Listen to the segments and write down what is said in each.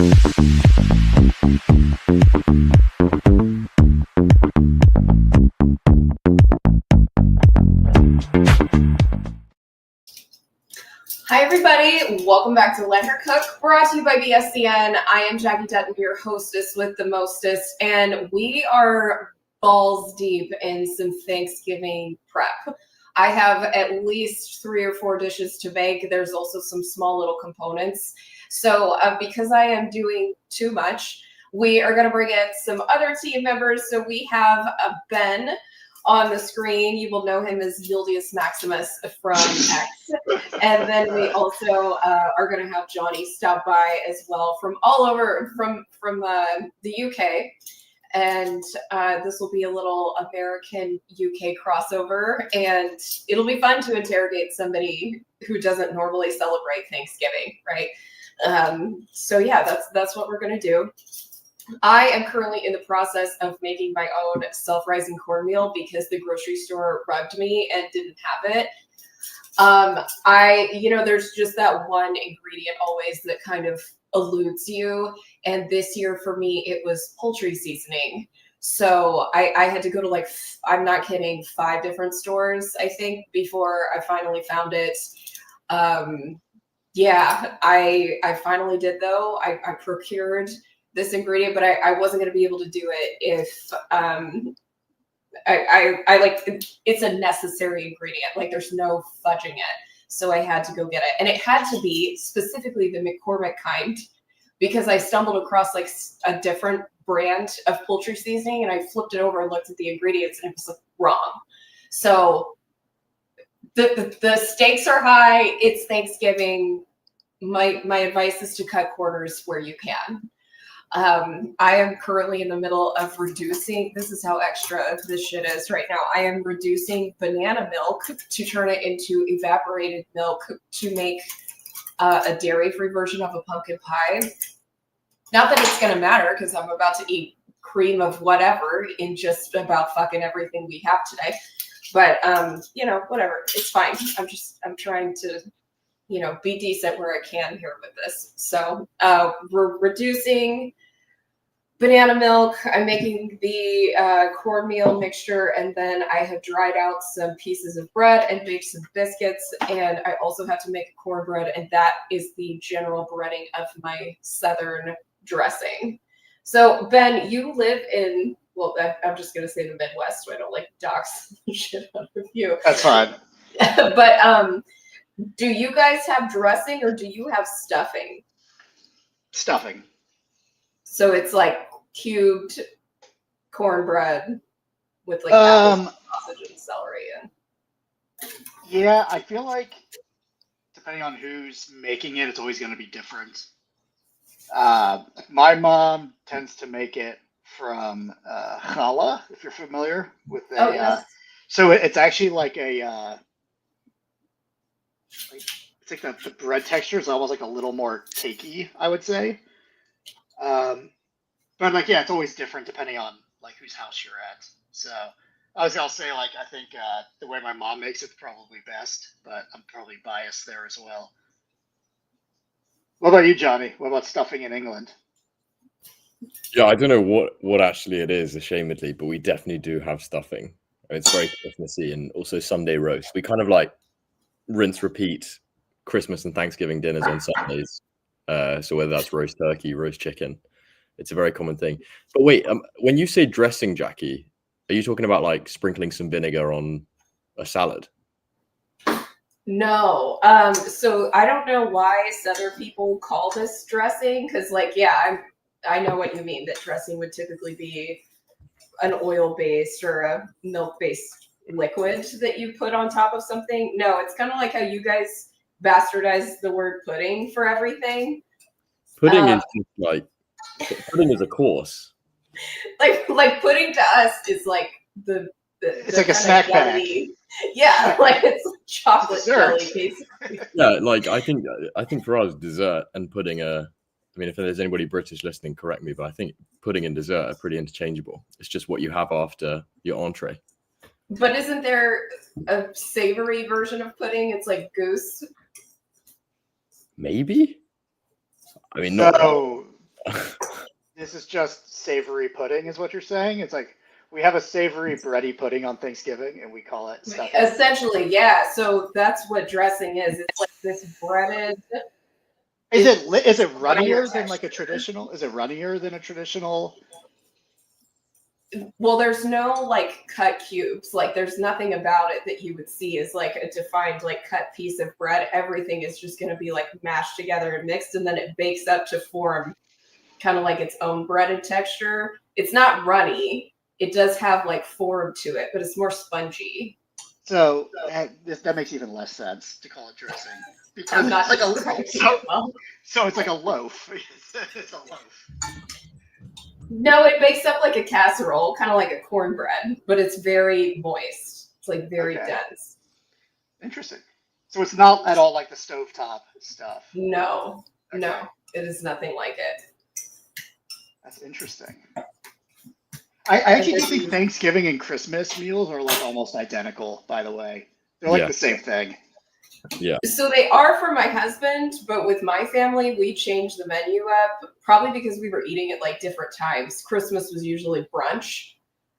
Hi, everybody. Welcome back to Let Her Cook, brought to you by BSCN. I am Jackie Dutton, your hostess with the mostest, and we are balls deep in some Thanksgiving prep. I have at least 3 or 4 dishes to make. There's also some small little components. So because I am doing too much, we are going to bring in some other team members. So we have Ben on the screen. You will know him as Yildius Maximus from X. And then we also are going to have Johnny stop by as well from all over, from the UK. And this will be a little American UK crossover, and it'll be fun to interrogate somebody who doesn't normally celebrate Thanksgiving, right? So yeah, that's what we're going to do. I am currently in the process of making my own self-rising cornmeal because the grocery store rugged me and didn't have it. There's just that one ingredient always that kind of eludes you. And this year for me, it was poultry seasoning. So I had to go to I'm not kidding, 5 different stores, I think, before I finally found it. I finally did though. I procured this ingredient, but I wasn't going to be able to do it if it's a necessary ingredient. Like there's no fudging it. So I had to go get it. And it had to be specifically the McCormick kind because I stumbled across a different brand of poultry seasoning and I flipped it over and looked at the ingredients and it was wrong. So the stakes are high. It's Thanksgiving. My advice is to cut corners where you can. I am currently in the middle of reducing, this is how extra this shit is right now. I am reducing banana milk to turn it into evaporated milk to make a dairy-free version of a pumpkin pie. Not that it's going to matter because I'm about to eat cream of whatever in just about fucking everything we have today. But, whatever. It's fine. I'm trying to be decent where I can here with this. So we're reducing banana milk. I'm making the cornmeal mixture, and then I have dried out some pieces of bread and baked some biscuits, and I also have to make a cornbread, and that is the general breading of my Southern dressing. So, Ben, you live in, I'm just going to say the Midwest, so I don't dox shit out of you. That's fine. But do you guys have dressing or do you have stuffing? Stuffing. So it's cubed cornbread with apples, sausage, and celery in. Yeah, I feel like depending on who's making it, it's always going to be different. My mom tends to make it from challah, if you're familiar with it. Oh, yes. So it's actually it's like the bread texture is almost a little more cakey, I would say. But it's always different depending on whose house you're at. So I'll say I think the way my mom makes it's probably best, but I'm probably biased there as well. What about you, Johnny? What about stuffing in England? Yeah, I don't know what actually it is, ashamedly, but we definitely do have stuffing. It's very Christmassy, and also Sunday roast. We kind of rinse, repeat Christmas and Thanksgiving dinners on Sundays. So whether that's roast turkey, roast chicken, it's a very common thing. But wait, when you say dressing, Jackie, are you talking about sprinkling some vinegar on a salad? No. So I don't know why Southern people call this dressing because I know what you mean, that dressing would typically be an oil-based or a milk-based liquid that you put on top of something. No, it's kind of like how you guys bastardize the word pudding for everything. Pudding is just pudding is a course. Like pudding to us is the it's like a snack bag. Yeah, it's chocolate jelly, basically. Yeah, I think for us, dessert and pudding are. I mean, if there's anybody British listening, correct me, but I think pudding and dessert are pretty interchangeable. It's just what you have after your entree. But isn't there a savory version of pudding? It's goose. Maybe. I mean, not. So This is just savory pudding, is what you're saying? It's like we have a savory bready pudding on Thanksgiving, and we call it stuffing. Essentially, yeah. So that's what dressing is. It's like this breaded. Is it runnier Texture. than like a traditional? Is it runnier than a traditional? Well, there's no like cut cubes. Like there's nothing about it that you would see as like a defined like cut piece of bread. Everything is just going to be like mashed together and mixed, and then it bakes up to form kind of like its own breaded texture. It's not runny. It does have like form to it, but it's more spongy. So that makes even less sense to call it dressing because I'm not it's like describing so, it well. so it's like a loaf. It's a loaf. No, it bakes up like a casserole, kind of like a cornbread, but it's very moist. It's like very Okay. dense. Interesting. So it's not at all like the stovetop stuff. No, Okay. no, it is nothing like it. That's interesting. I actually do think Thanksgiving and Christmas meals are like almost identical, by the way. They're like Yeah. the same thing. So they are for my husband, but with my family, we changed the menu up probably because we were eating at like different times. Christmas was usually brunch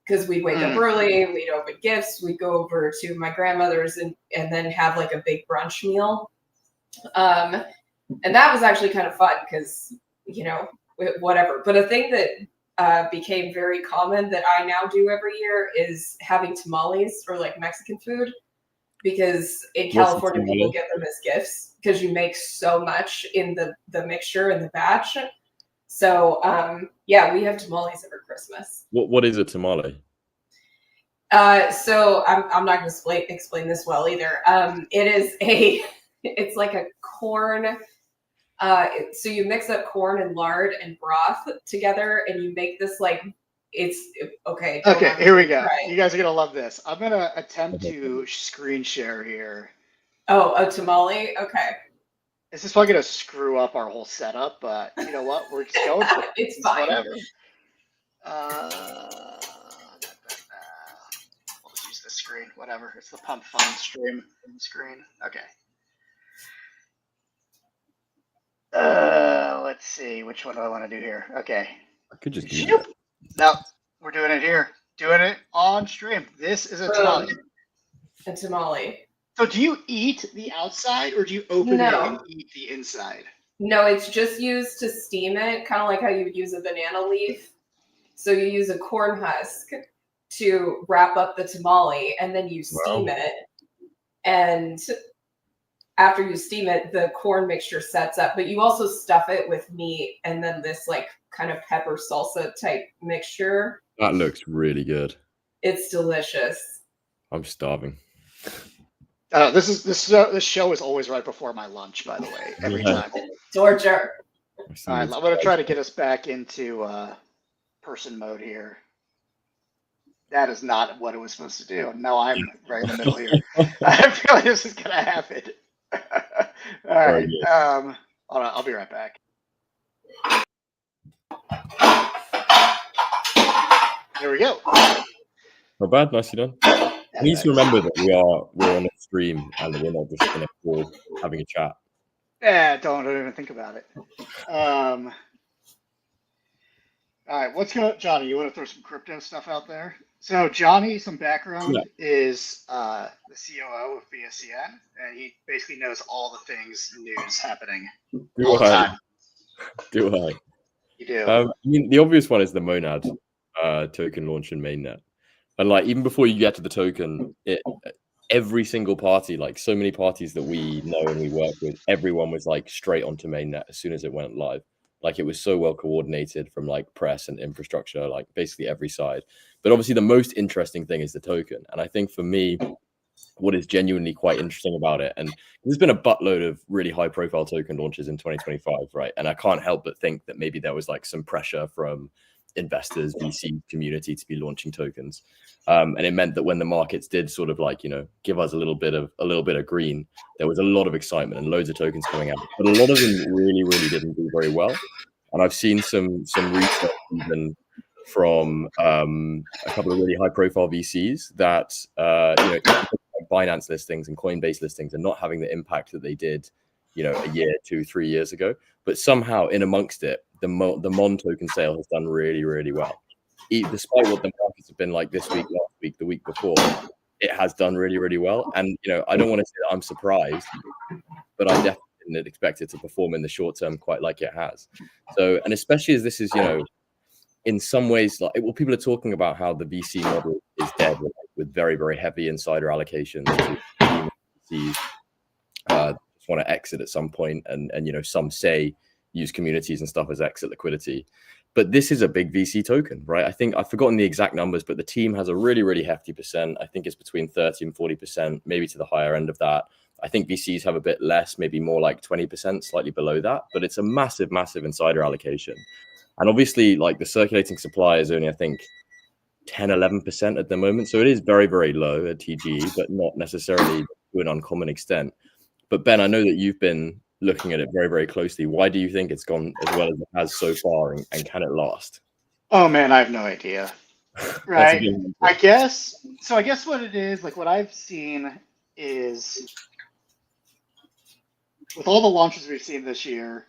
because we'd wake up early, we'd open gifts, we'd go over to my grandmother's and then have like a big brunch meal. And that was actually kind of fun because, you know, whatever. But a thing that became very common that I now do every year is having tamales or like Mexican food. Because in California, people get them as gifts because you make so much in the mixture and the batch. So yeah, we have tamales every Christmas. What is a tamale? So I'm not going to explain this well either. It's like a corn. So you mix up corn and lard and broth together, and you make this like. It's okay. Okay, here we go. Right. You guys are gonna love this. I'm gonna attempt to screen share here. Oh, a tamale. Okay. This is probably gonna screw up our whole setup, but you know what? We're just going for it. It's fine. Whatever. We'll just use this screen. Whatever. It's the Pump Fun stream screen. Okay. Let's see. Which one do I want to do here? Okay. I could just do Shoop. No, we're doing it here. Doing it on stream. This is a tamale. A tamale. So do you eat the outside or do you open it and eat the inside? No, it's just used to steam it, kind of like how you would use a banana leaf. So you use a corn husk to wrap up the tamale, and then you steam it. And after you steam it, the corn mixture sets up. But you also stuff it with meat and then this like kind of pepper salsa type mixture. That looks really good. It's delicious. I'm starving. This show is always right before my lunch, by the way, every time. Torture. All right, I'm going to try to get us back into person mode here. That is not what it was supposed to do. No, I'm right in the middle here. I feel like this is going to happen. All right. Hold on, I'll be right back. There we go. Not bad, nicely done. Please remember that we're on a stream and we're not just in a call having a chat. Yeah, don't even think about it. All right, what's going on, Johnny? You want to throw some crypto stuff out there? So Johnny, some background, is the COO of BSCN, and he basically knows all the things news happening all the time. Do I? You do. I mean, the obvious one is the Monad token launch in mainnet. And like even before you get to the token, every single party, like so many parties that we know and we work with, everyone was like straight onto mainnet as soon as it went live. Like it was so well coordinated from like press and infrastructure, like basically every side. But obviously the most interesting thing is the token. And I think for me, what is genuinely quite interesting about it, and there's been a buttload of really high profile token launches in 2025, right? And I can't help but think that maybe there was like some pressure from investors, VC community to be launching tokens. And it meant that when the markets did sort of like, you know, give us a little bit of green, there was a lot of excitement and loads of tokens coming out. But a lot of them really, really didn't do very well. And I've seen some research even from a couple of really high profile VCs that you know, Binance listings and Coinbase listings are not having the impact that they did a year, 2, 3 years ago. But somehow in amongst it, the Mon token sale has done really, really well. Despite what the markets have been like this week, last week, the week before, it has done really, really well. And, I don't want to say that I'm surprised, but I definitely didn't expect it to perform in the short term quite like it has. So, and especially as this is, in some ways, like, people are talking about how the VC model is dead with very, very heavy insider allocations to VCs. Just want to exit at some point, and some say use communities and stuff as exit liquidity. But this is a big VC token, right? I think I've forgotten the exact numbers, but the team has a really, really hefty percent. I think it's between 30 and 40%, maybe to the higher end of that. I think VCs have a bit less, maybe more like 20%, slightly below that. But it's a massive, massive insider allocation. And obviously, like, the circulating supply is only, I think, 10, 11% at the moment. So it is very, very low at TGE, but not necessarily to an uncommon extent. But Ben, I know that you've been looking at it very, very closely. Why do you think it's gone as well as it has so far, and can it last? Oh man, I have no idea. Right. I guess what it is, like what I've seen is with all the launches we've seen this year,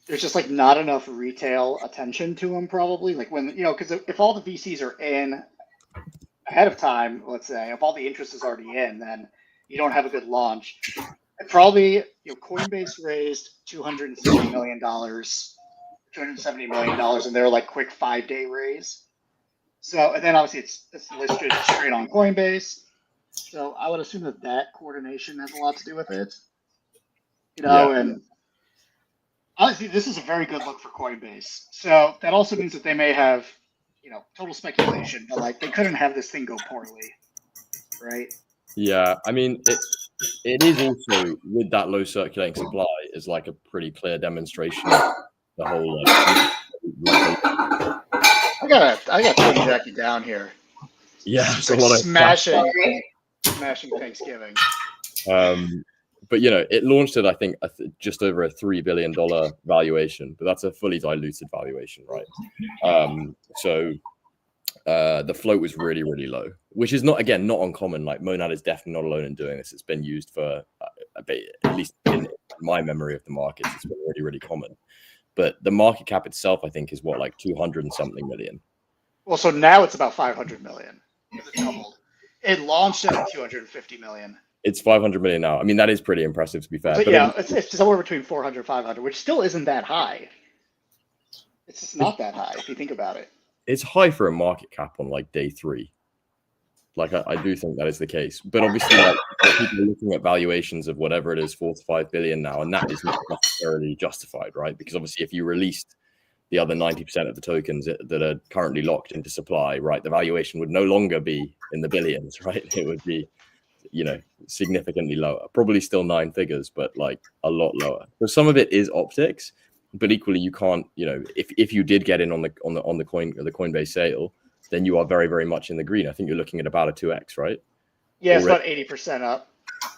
there's just like not enough retail attention to them probably. Like when, because if all the VCs are in ahead of time, let's say, if all the interest is already in, then you don't have a good launch. Probably, Coinbase raised $270 million, and they're like quick 5-day raise. So, and then obviously it's listed straight on Coinbase. So I would assume that coordination has a lot to do with it. And honestly, this is a very good look for Coinbase. So that also means that they may have, total speculation, but like they couldn't have this thing go poorly, right? Yeah, I mean, it is also, with that low circulating supply, is like a pretty clear demonstration of the whole. I gotta turn Jackie down here. Yeah, it's like smashing Thanksgiving. But it launched at, I think, just over a $3 billion valuation, but that's a fully diluted valuation, right? So the float was really, really low, which is not uncommon. Like, Monad is definitely not alone in doing this. It's been used for a bit, at least in my memory of the markets, it's been really, really common. But the market cap itself, I think, is what, like 200 and something million. Well, so now it's about 500 million. It's doubled. It launched at 250 million. It's 500 million now. I mean, that is pretty impressive, to be fair. But yeah, it's somewhere between 400 and 500, which still isn't that high. It's just not that high if you think about it. It's high for a market cap on like day 3. Like, I do think that is the case. But obviously, like, people are looking at valuations of whatever it is, 4 to 5 billion now, and that is not necessarily justified, right? Because obviously, if you released the other 90% of the tokens that are currently locked into supply, right, the valuation would no longer be in the billions, right? It would be, significantly lower. Probably still 9 figures, but like a lot lower. So some of it is optics, but equally, you can't, if you did get in on the Coinbase sale, then you are very, very much in the green. I think you're looking at about a 2x, right? Yeah, it's about 80% up.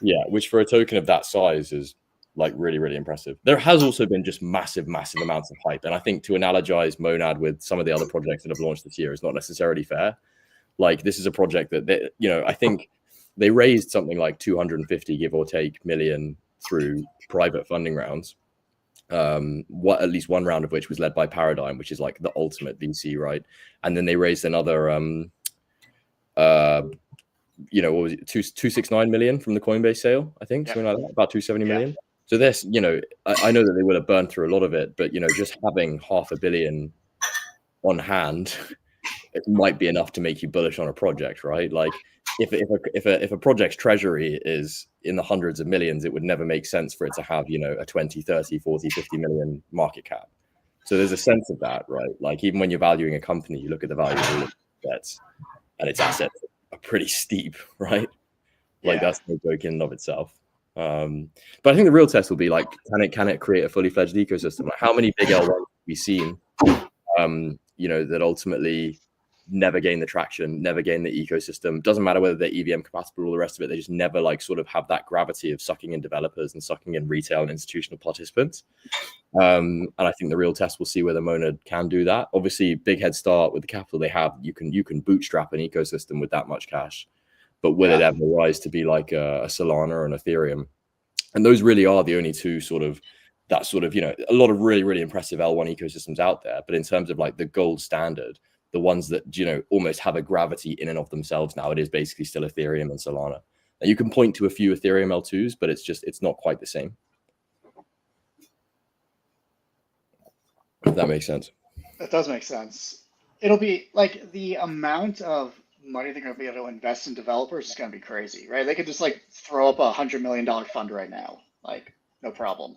Yeah, which for a token of that size is like really, really impressive. There has also been just massive, massive amounts of hype. And I think to analogize Monad with some of the other projects that have launched this year is not necessarily fair. Like, this is a project that, I think they raised something like 250, give or take, million through private funding rounds. At least one round of which was led by Paradigm, which is like the ultimate VC, right? And then they raised another what was it, 269 million from the Coinbase sale, I think, something like that, about 270 million. So this, I know that they would have burned through a lot of it, but just having $500 million on hand, it might be enough to make you bullish on a project, right? Like, if a project's treasury is in the hundreds of millions, it would never make sense for it to have, a 20, 30, 40, 50 million market cap. So there's a sense of that, right? Like, even when you're valuing a company, you look at the value of all its assets, and its assets are pretty steep, right? Like, that's no joke in and of itself. But I think the real test will be like, can it create a fully fledged ecosystem? Like, how many big L1s have we seen, that ultimately never gain the traction, never gain the ecosystem? Doesn't matter whether they're EVM compatible or all the rest of it. They just never like sort of have that gravity of sucking in developers and sucking in retail and institutional participants. And I think the real test will see whether Monad can do that. Obviously, big head start with the capital they have. You can bootstrap an ecosystem with that much cash, but will it ever rise to be like a Solana or an Ethereum? And those really are the only two sort of that sort of, a lot of really, really impressive L1 ecosystems out there. But in terms of like the gold standard, the ones that, almost have a gravity in and of themselves now, it is basically still Ethereum and Solana. Now, you can point to a few Ethereum L2s, but it's not quite the same. If that makes sense. That does make sense. It'll be like the amount of money they're going to be able to invest in developers is going to be crazy, right? They could just like throw up $100 million fund right now, like no problem.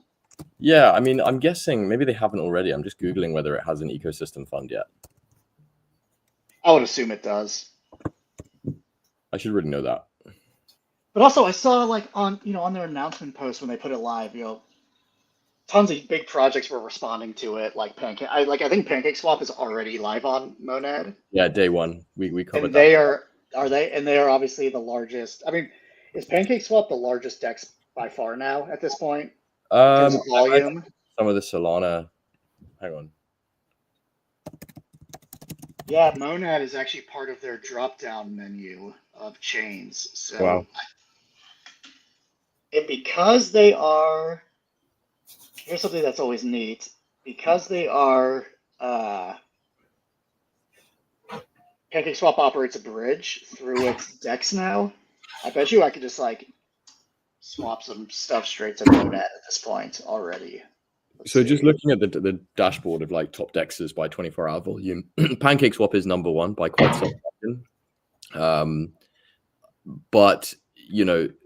Yeah, I mean, I'm guessing maybe they haven't already. I'm just Googling whether it has an ecosystem fund yet. I would assume it does. I should really know that. But also, I saw like on their announcement post when they put it live, tons of big projects were responding to it, like Pancake. I think PancakeSwap is already live on Monad. Yeah, day one we covered And that. they are obviously the largest. I mean, is PancakeSwap the largest DEX by far now at this point? In terms of volume. Some of the Solana. Hang on. Yeah, Monad is actually part of their drop-down menu of chains. So, Wow. And because they are, here's something that's always neat. Because they are, PancakeSwap operates a bridge through its DEX now. I bet you I could just like swap some stuff straight to Monad at this point already. So just looking at the dashboard of like top dexes by 24-hour volume, PancakeSwap is number one by quite some margin. But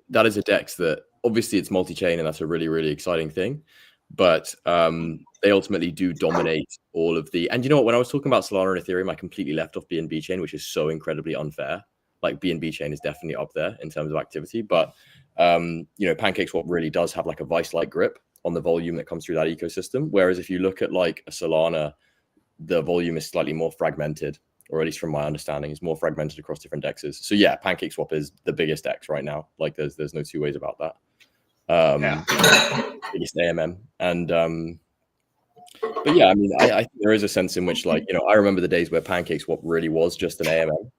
that is a dex that obviously it's multi-chain, and that's a really, really exciting thing. But they ultimately do dominate all of the. And you know what? When I was talking about Solana and Ethereum, I completely left off BNB chain, which is so incredibly unfair. Like BNB chain is definitely up there in terms of activity, but PancakeSwap really does have like a vice-like grip on the volume that comes through that ecosystem. Whereas if you look at like a Solana, the volume is slightly more fragmented, or at least from my understanding, is more fragmented across different dexes. So yeah, PancakeSwap is the biggest dex right now. Like there's no two ways about that. Biggest AMM. And but yeah, I mean, I think there is a sense in which like, I remember the days where PancakeSwap really was just an AMM,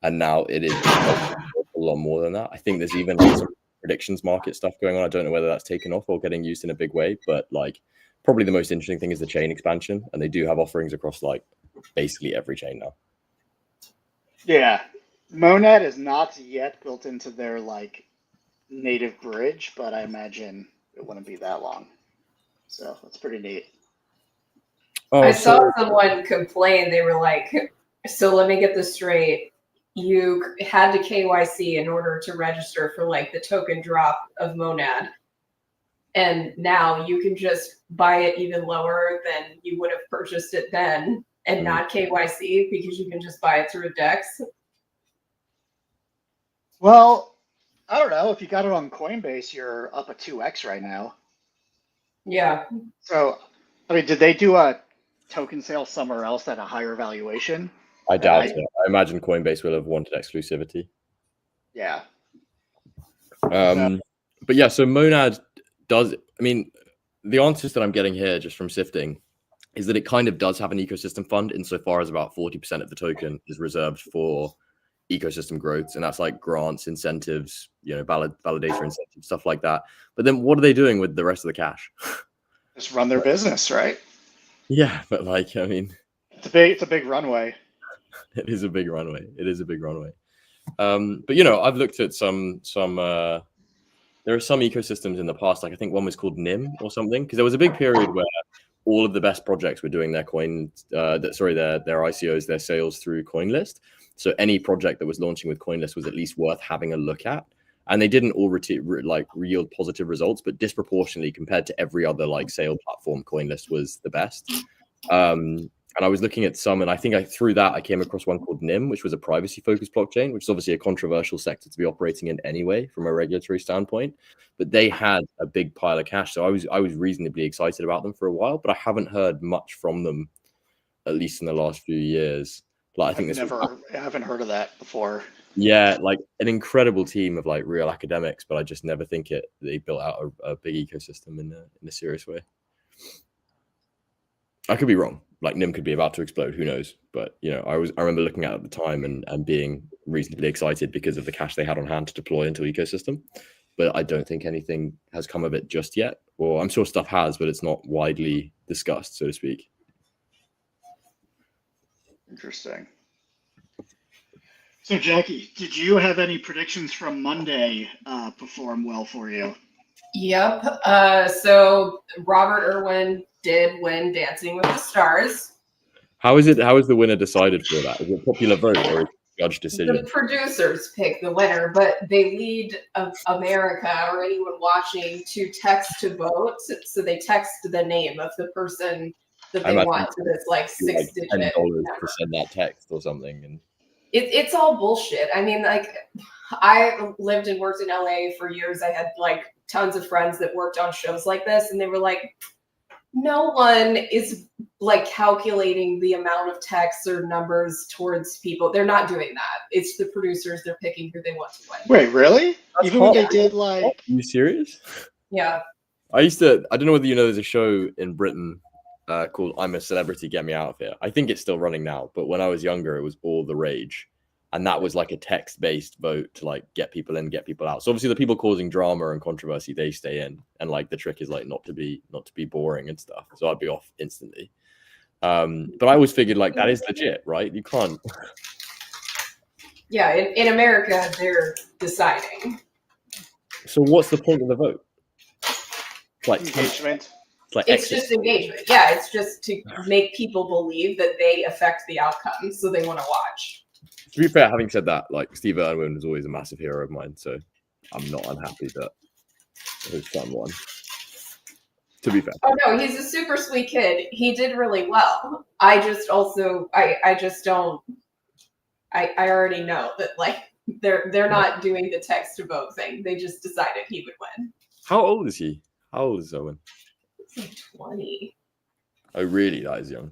and now it is a lot more than that. I think there's even like some predictions market stuff going on. I don't know whether that's taken off or getting used in a big way, but like probably the most interesting thing is the chain expansion, and they do have offerings across like basically every chain now. Yeah, Monad is not yet built into their like native bridge, but I imagine it wouldn't be that long. So that's pretty neat. Oh, I saw someone complain. They were like, so let me get this straight. You had to KYC in order to register for like the token drop of Monad. And now you can just buy it even lower than you would have purchased it then and not KYC because you can just buy it through a DEX. Well, I don't know. If you got it on Coinbase, you're up a 2x right now. Yeah. So, I mean, did they do a token sale somewhere else at a higher valuation? I doubt it. I imagine Coinbase will have wanted exclusivity. Yeah. But yeah, so Monad does, I mean, the answers that I'm getting here just from sifting is that it kind of does have an ecosystem fund insofar as about 40% of the token is reserved for ecosystem growth. And that's like grants, incentives, validator incentives, stuff like that. But then what are they doing with the rest of the cash? Just run their business, right? Yeah, but like, I mean, it's a big runway. It is a big runway. But I've looked at some there are some ecosystems in the past, like I think one was called NIM or something, because there was a big period where all of the best projects were doing their their ICOs, their sales through CoinList. So any project that was launching with CoinList was at least worth having a look at. And they didn't all yield positive results, but disproportionately compared to every other like sale platform, CoinList was the best. And I was looking at some, and I think through that I came across one called NIM, which was a privacy-focused blockchain, which is obviously a controversial sector to be operating in anyway from a regulatory standpoint. But they had a big pile of cash, so I was reasonably excited about them for a while. But I haven't heard much from them, at least in the last few years. Like I haven't heard of that before. Yeah, like an incredible team of like real academics, but I just never think they built out a big ecosystem in a serious way. I could be wrong. Like NIM could be about to explode. Who knows? But I remember looking at it at the time and being reasonably excited because of the cash they had on hand to deploy into ecosystem. but I don't think anything has come of it just yet. Or I'm sure stuff has, but it's not widely discussed, so to speak. Interesting. So, Jackie, did you have any predictions from Monday perform well for you? Yep. So Robert Irwin did win Dancing with the Stars. How is the winner decided for that? Is it popular vote or is it judge decision? The producers pick the winner, but they lead America or anyone watching to text to vote. So they text the name of the person that they want to this like $6-digit $10 number. to send that text or something. And It's all bullshit. I mean, like, I lived and worked in LA for years. I had like tons of friends that worked on shows like this, and they were like, no one is like calculating the amount of texts or numbers towards people. They're not doing that. It's the producers. They're picking who they want to win. Wait, really? That's Even when they hot. did like, Are you serious? Yeah. I don't know whether you know, there's a show in Britain called I'm a Celebrity, Get Me Out of Here. I think it's still running now, but when I was younger, it was all the rage. And that was like a text-based vote to like get people in, get people out. So obviously the people causing drama and controversy, they stay in. And like the trick is like not to be boring and stuff. So I'd be off instantly. But I always figured like that is legit, right? You can't. Yeah, in America, they're deciding. So what's the point of the vote? Like engagement. It's just engagement. Yeah, it's just to make people believe that they affect the outcome, so they want to watch. To be fair, having said that, like Steve Irwin was always a massive hero of mine, so I'm not unhappy that his son won. To be fair. Oh no, he's a super sweet kid. He did really well. I just don't. I already know that like they're not doing the text to vote thing. They just decided he would win. How old is he? How old is Owen? He's like 20. Oh, really? That is young.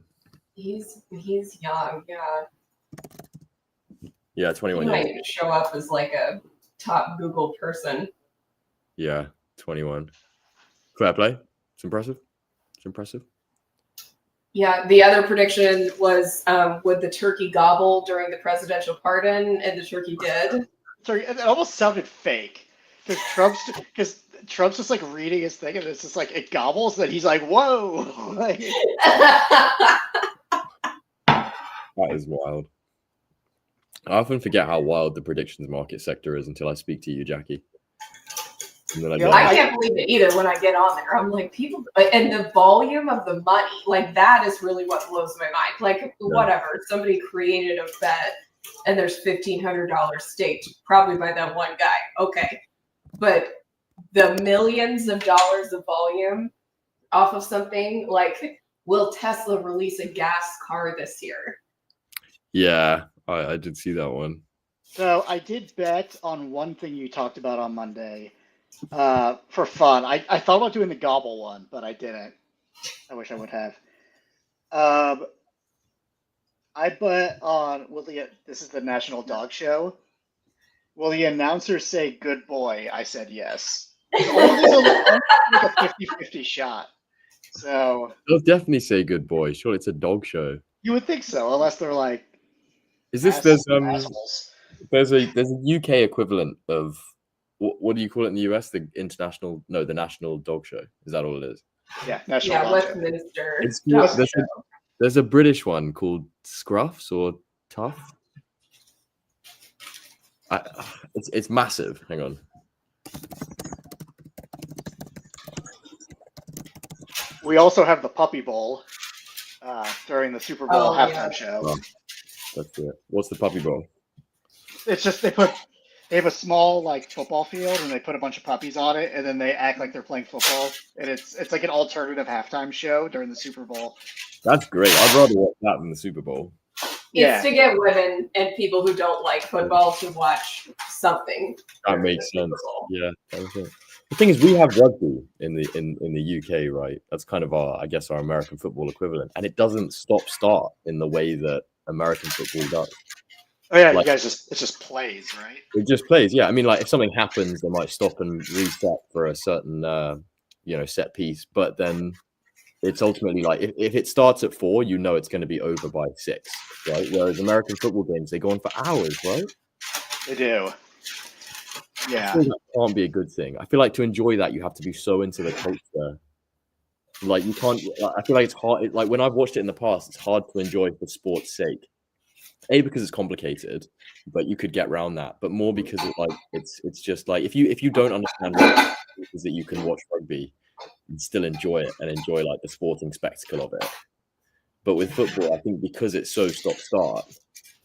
He's young. Yeah. Yeah, He 21 might years. even show up as like a top Google person. Yeah, 21. Fair play. It's impressive. It's impressive. Yeah, the other prediction was would the turkey gobble during the presidential pardon, and the turkey did. Sorry, it almost sounded fake because Trump's just like reading his thing and it's just like it gobbles and he's like, whoa. Like, That is wild. I often forget how wild the predictions market sector is until I speak to you, Jackie. And then Yeah, I can't believe it either when I get on there. I'm like, people, and the volume of the money, like that is really what blows my mind. Like, whatever, somebody created a bet and there's $1,500 staked, probably by that one guy. Okay. But the millions of dollars of volume off of something, like, will Tesla release a gas car this year? Yeah, I did see that one. so I did bet on one thing you talked about on Monday for fun. I thought about doing the gobble one, but I didn't. I wish I would have. I bet on this is the National Dog Show. Will the announcer say good boy? I said yes. There's like a 50-50 shot. So They'll definitely say good boy. Sure, it's a dog show. you would think so, unless they're like Is this assholes. there's a UK equivalent of what do you call it in the US? The National Dog Show. Is that all it is? Yeah, National Yeah, Dog Show. Westminster. It's Dog there's Show. there's a British one called Scruffs or Tough. It's massive. Hang on. We also have the Puppy Bowl during the Super Bowl halftime show. Oh, that's it. What's the Puppy Bowl? It's just they have a small like football field and they put a bunch of puppies on it and then they act like they're playing football and it's like an alternative halftime show during the Super Bowl. That's great. I'd rather watch that than the Super Bowl. It's to get women and people who don't like football to watch something. That makes sense. Yeah, that makes sense. The thing is, we have rugby in the UK, right? That's kind of our American football equivalent, and it doesn't start in the way that American football does. Oh yeah, Like- you guys it just plays, right? It just plays. Yeah, I mean, like if something happens, they might stop and reset for a certain set piece, but then it's ultimately like if it starts at 4, you know it's going to be over by 6, right? Whereas American football games, they go on for hours, right? They do. Yeah. feel that can't be a good thing. I feel like to enjoy that, you have to be so into the culture. Like you can't. I feel like it's hard. Like when I've watched it in the past, it's hard to enjoy for sport's sake. A, because it's complicated, but you could get around that. But more because it's just like if you don't understand what it is that you can watch rugby and still enjoy it and enjoy like the sporting spectacle of it. But with football, I think because it's so stop-start,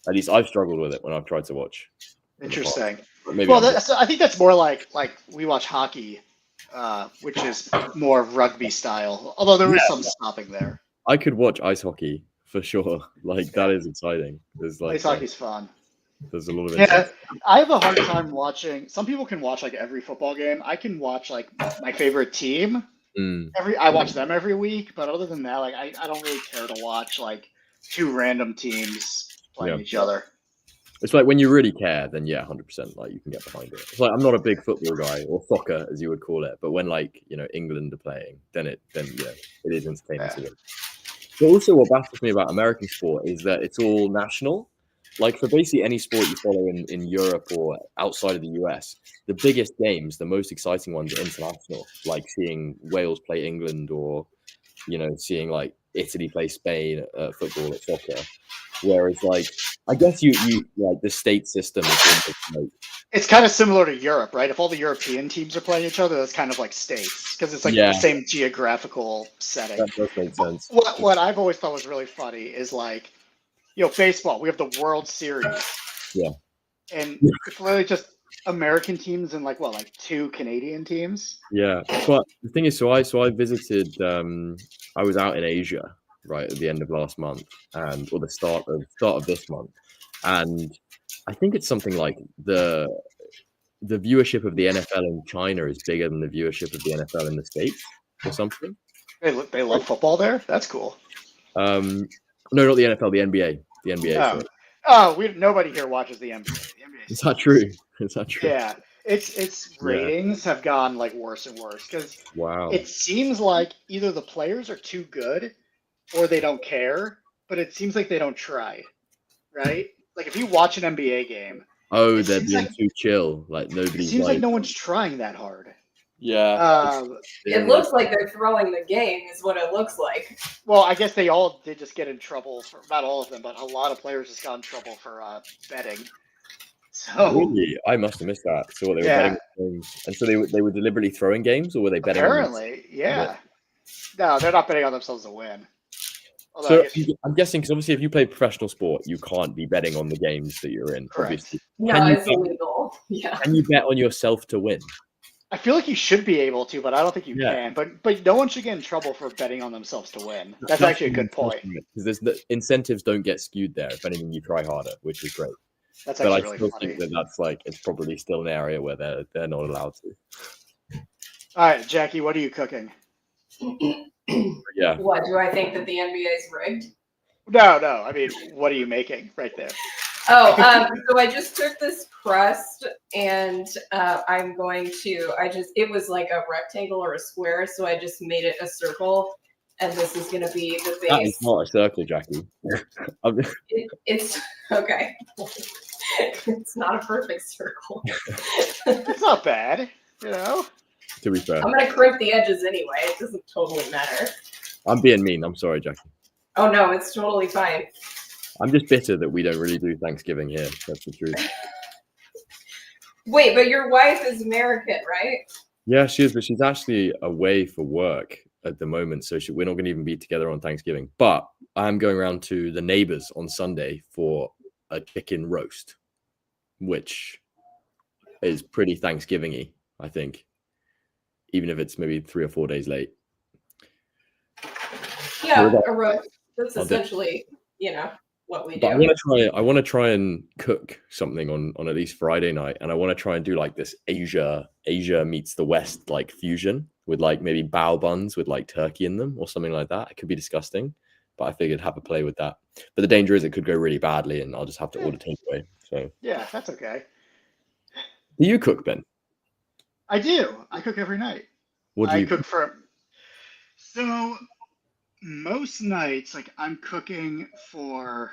at least I've struggled with it when I've tried to watch. Interesting. Maybe Well, I think that's more like we watch hockey, which is more rugby style. Although there is some stopping there. I could watch ice hockey for sure. Like that is exciting. There's like Ice hockey's fun. there's a lot of Yeah, I have a hard time watching. Some people can watch like every football game. I can watch like my favorite team. I watch them every week, but other than that, like I don't really care to watch like two random teams playing each other. It's like when you really care, then yeah, 100%. Like you can get behind it. It's like I'm not a big football guy or soccer as you would call it, but when like England are playing, then it is entertaining to them. But also, what baffles me about American sport is that it's all national. Like for basically any sport you follow in Europe or outside of the US, the biggest games, the most exciting ones are international. Like seeing Wales play England or seeing like Italy play Spain at football or soccer. Whereas like I guess you like the state system is it's kind of similar to Europe, right? If all the European teams are playing each other, that's kind of like states because it's like the same geographical setting. That does make sense. What I've always thought was really funny is like, baseball. We have the World Series. Yeah. And it's literally just American teams and like two Canadian teams. Yeah, but the thing is, so I visited. I was out in Asia right at the end of last month, or the start of this month, and I think it's something like the viewership of the NFL in China is bigger than the viewership of the NFL in the States, or something. They love football there. That's cool. No, not the NFL, the NBA. The NBA. Nobody here watches the NBA. The NBA is that true? Is that true? Yeah, its ratings have gone like worse and worse because it seems like either the players are too good or they don't care, but it seems like they don't try, right? Like if you watch an NBA game, they're being too chill. Like nobody. It seems like no one's trying that hard. Yeah. It looks like they're throwing the game is what it looks like. Well, I guess they all did just get in trouble for, not all of them, but a lot of players just got in trouble for betting. So really? I must have missed that. So what, they were betting games, and so they were deliberately throwing games, or were they betting? Apparently, yeah. No, they're not betting on themselves to win. Although so I'm guessing because obviously if you play professional sport, you can't be betting on the games that you're in. Correct. Obviously. No, it's illegal. Yeah. Can you bet on yourself to win? I feel like you should be able to, but I don't think you can. But no one should get in trouble for betting on themselves to win. That's actually a good point. Because the incentives don't get skewed there. If anything, you try harder, which is great. That's actually really funny. I still think that's like it's probably still an area where they're not allowed to. All right, Jackie, what are you cooking? Yeah. What, do I think that the NBA is rigged? No. I mean, what are you making right there? So I just took this crust and I'm going to, it was like a rectangle or a square, so I just made it a circle, and this is going to be the base. That is not a circle, Jackie. It's, okay. It's not a perfect circle. It's not bad, To be fair. I'm going to crimp the edges anyway. It doesn't totally matter. I'm being mean. I'm sorry, Jackie. Oh, no, it's totally fine. I'm just bitter that we don't really do Thanksgiving here. That's the truth. Wait, but your wife is American, right? Yeah, she is, but she's actually away for work at the moment, so we're not going to even be together on Thanksgiving. But I'm going around to the neighbors on Sunday for a chicken roast, which is pretty Thanksgiving-y, I think, even if it's maybe 3 or 4 days late. Yeah, a roast. That's essentially, what we do. But I want to try and cook something on at least Friday night, and I want to try and do like this Asia meets the West like fusion with like maybe bao buns with like turkey in them or something like that. It could be disgusting, but I figured have a play with that. But the danger is it could go really badly, and I'll just have to order takeaway. So yeah, that's okay. Do you cook, Ben? I do. I cook every night. What do you cook for? So most nights, like I'm cooking for,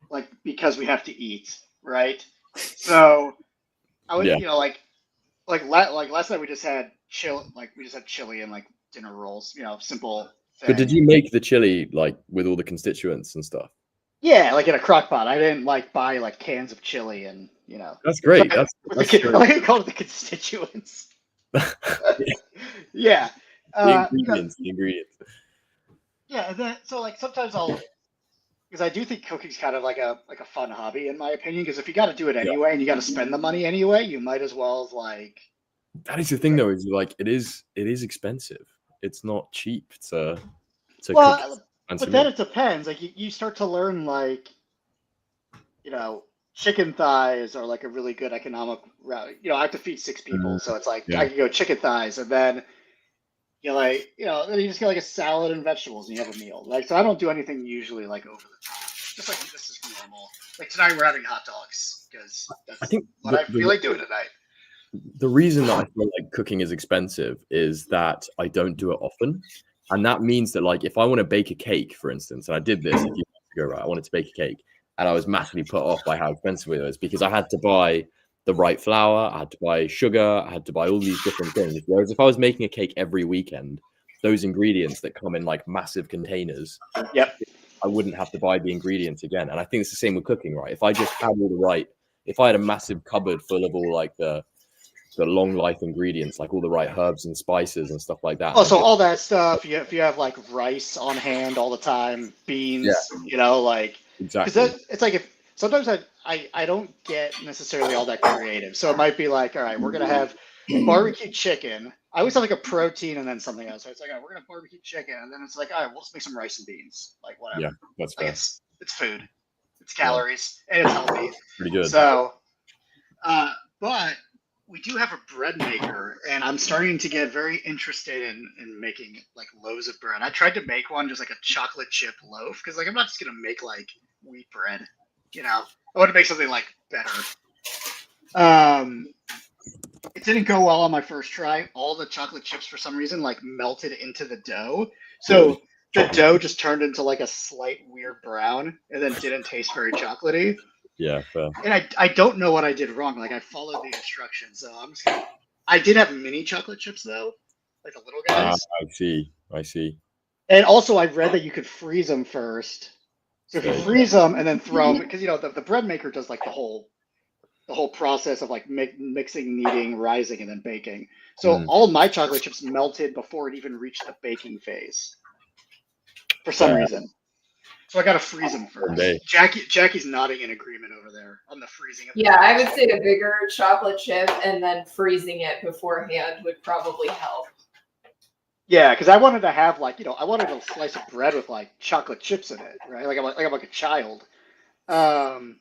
like, because we have to eat, right? So I would, like last night we just had chili and like dinner rolls, simple thing. But did you make the chili like with all the constituents and stuff? Yeah, like in a crock pot. I didn't like buy like cans of chili and That's great. I That's like great. I call it the constituents. Yeah. The ingredients. Yeah, and then so like sometimes because I do think cooking's kind of like a fun hobby in my opinion. Because if you got to do it anyway and you got to spend the money anyway, you might as well like. That is the thing, though, is like it is expensive. It's not cheap to Well, cook. but then it depends. Like you start to learn like, chicken thighs are like a really good economic route. I have to feed 6 people, so it's like Yeah. I can go chicken thighs, and then then you just get like a salad and vegetables, and you have a meal. Like so, I don't do anything usually like over the top. Just like this is normal. Like tonight we're having hot dogs because that's I think what I feel like doing tonight. the reason that I feel like cooking is expensive is that I don't do it often. And that means that, like, if I want to bake a cake, for instance, and I did this a few months ago, right? I wanted to bake a cake, and I was massively put off by how expensive it was because I had to buy the right flour, I had to buy sugar, I had to buy all these different things. Whereas if I was making a cake every weekend, those ingredients that come in like massive containers, Yep. I wouldn't have to buy the ingredients again. And I think it's the same with cooking, right? If I just had all the right, if I had a massive cupboard full of all like the long life ingredients, like all the right herbs and spices and stuff like that. Oh, so all that stuff. If you have like rice on hand all the time, beans, like exactly. because it's like if sometimes I don't get necessarily all that creative. So it might be like, all right, we're gonna have barbecue chicken. I always have like a protein and then something else. So it's like, all right, we're gonna have barbecue chicken, and then it's like, all right, we'll just make some rice and beans, like whatever. Yeah, that's like fair. it's food, it's calories, and it's healthy. Pretty good. So, but we do have a bread maker, and I'm starting to get very interested in making like loaves of bread. I tried to make one just like a chocolate chip loaf because like I'm not just gonna make like wheat bread, I want to make something like better. It didn't go well on my first try. All the chocolate chips for some reason like melted into the dough, so the dough just turned into like a slight weird brown, and then didn't taste very chocolatey. Yeah, fair. And I don't know what I did wrong. Like I followed the instructions, so I'm just gonna. I did have mini chocolate chips though, like the little guys. I see. And also, I read that you could freeze them first. So if you freeze them and then throw them, because the bread maker does like the whole process of like mixing, kneading, rising, and then baking. So all my chocolate chips melted before it even reached the baking phase. For some reason. So I gotta freeze them first. Jackie's nodding in agreement over there on the freezing. Yeah, I would say a bigger chocolate chip and then freezing it beforehand would probably help. Yeah, because I wanted to have like I wanted a slice of bread with like chocolate chips in it, right? Like I'm like a child, and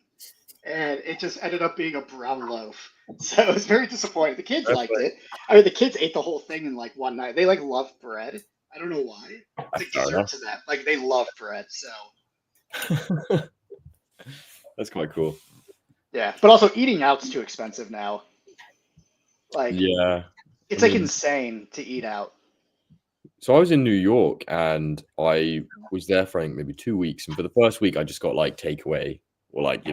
it just ended up being a brown loaf. So it was very disappointing. The kids liked it. I mean, the kids ate the whole thing in like one night. They like love bread. I don't know why. It's a dessert to them. Like they love bread, so. That's quite cool. Yeah, but also eating out's too expensive now. Like it's like insane to eat out. So I was in New York and I was there for I think maybe 2 weeks, and for the first week I just got like takeaway or like